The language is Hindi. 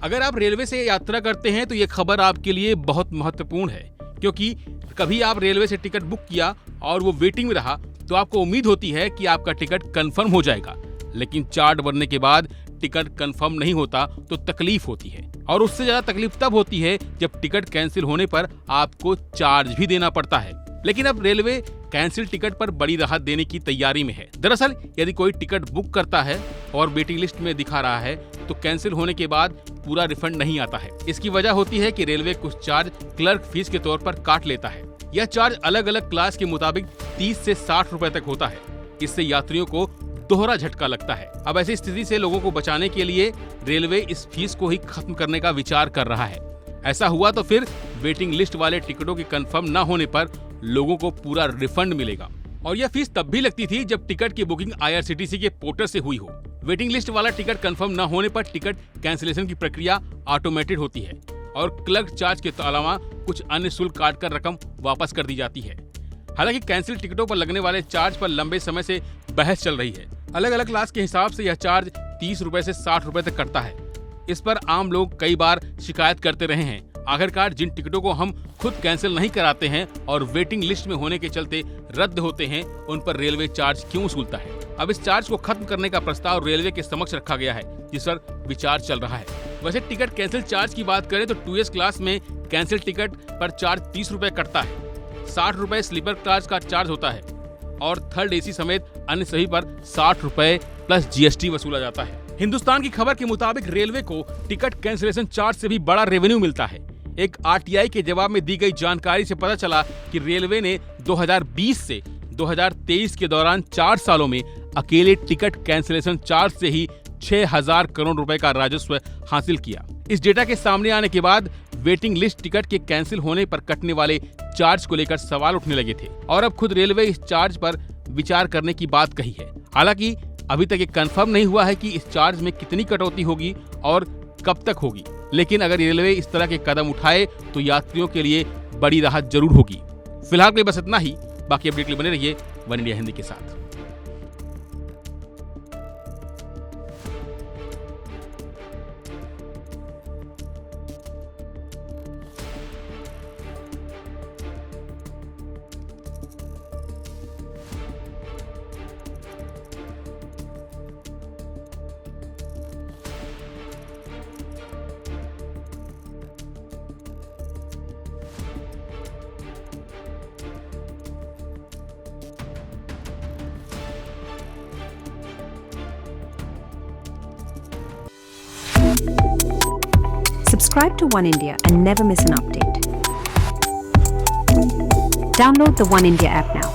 अगर आप रेलवे से यात्रा करते हैं तो ये खबर आपके लिए बहुत महत्वपूर्ण है, क्योंकि कभी आप रेलवे से टिकट बुक किया और वो वेटिंग में रहा तो आपको उम्मीद होती है कि आपका टिकट कंफर्म हो जाएगा, लेकिन चार्ट बनने के बाद टिकट कंफर्म नहीं होता तो तकलीफ होती है। और उससे ज्यादा तकलीफ तब होती है जब टिकट कैंसिल होने पर आपको चार्ज भी देना पड़ता है। लेकिन अब रेलवे कैंसिल टिकट पर बड़ी राहत देने की तैयारी में है। दरअसल यदि कोई टिकट बुक करता है और वेटिंग लिस्ट में दिखा रहा है तो कैंसिल होने के बाद पूरा रिफंड नहीं आता है। इसकी वजह होती है कि रेलवे कुछ चार्ज क्लर्क फीस के तौर पर काट लेता है। यह चार्ज अलग अलग क्लास के मुताबिक 30 से 60 रुपए तक होता है। इससे यात्रियों को दोहरा झटका लगता है। अब ऐसी स्थिति से लोगों को बचाने के लिए रेलवे इस फीस को ही खत्म करने का विचार कर रहा है। ऐसा हुआ तो फिर वेटिंग लिस्ट वाले टिकटों के कंफर्म न होने पर लोगों को पूरा रिफंड मिलेगा। और यह फीस तब भी लगती थी जब टिकट की बुकिंग IRCTC के पोर्टल से हुई हो। वेटिंग लिस्ट वाला टिकट कंफर्म न होने पर टिकट कैंसिलेशन की प्रक्रिया ऑटोमेटेड होती है और क्लर्क चार्ज के अलावा कुछ अन्य शुल्क काटकर रकम वापस कर दी जाती है। हालांकि कैंसिल टिकटों पर लगने वाले चार्ज पर लंबे समय से बहस चल रही है। अलग अलग क्लास के हिसाब से यह चार्ज 30 रुपए से 60 रुपए तक कटता है। इस पर आम लोग कई बार शिकायत करते रहे हैं। आखिरकार जिन टिकटों को हम खुद कैंसिल नहीं कराते हैं और वेटिंग लिस्ट में होने के चलते रद्द होते हैं, उन पर रेलवे चार्ज क्यों वसूलता है? अब इस चार्ज को खत्म करने का प्रस्ताव रेलवे के समक्ष रखा गया है, जिस पर विचार चल रहा है। वैसे टिकट कैंसिल चार्ज की बात करें तो 2S क्लास में कैंसिल टिकट पर चार्ज 30 रुपए कटता है। 60 रुपए स्लीपर क्लास का चार्ज होता है और थर्ड AC समेत अन्य सभी पर 60 रुपए प्लस GST वसूला जाता है। हिंदुस्तान की खबर के मुताबिक रेलवे को टिकट कैंसिलेशन चार्ज से भी बड़ा रेवेन्यू मिलता है। एक RTI के जवाब में दी गई जानकारी से पता चला कि रेलवे ने 2020 से 2023 के दौरान 4 सालों में अकेले टिकट कैंसिलेशन चार्ज से ही 6000 करोड़ रुपए का राजस्व हासिल किया। इस डेटा के सामने आने के बाद वेटिंग लिस्ट टिकट के कैंसिल होने पर कटने वाले चार्ज को लेकर सवाल उठने लगे थे और अब खुद रेलवे इस चार्ज पर विचार करने की बात कही है। हालांकि अभी तक ये कंफर्म नहीं हुआ है कि इस चार्ज में कितनी कटौती होगी और कब तक होगी, लेकिन अगर रेलवे इस तरह के कदम उठाए तो यात्रियों के लिए बड़ी राहत जरूर होगी। फिलहाल के लिए बस इतना ही। बाकी अपडेट के लिए बने रहिए वन इंडिया हिंदी के साथ। Subscribe to One India and never miss an update. Download the One India app now.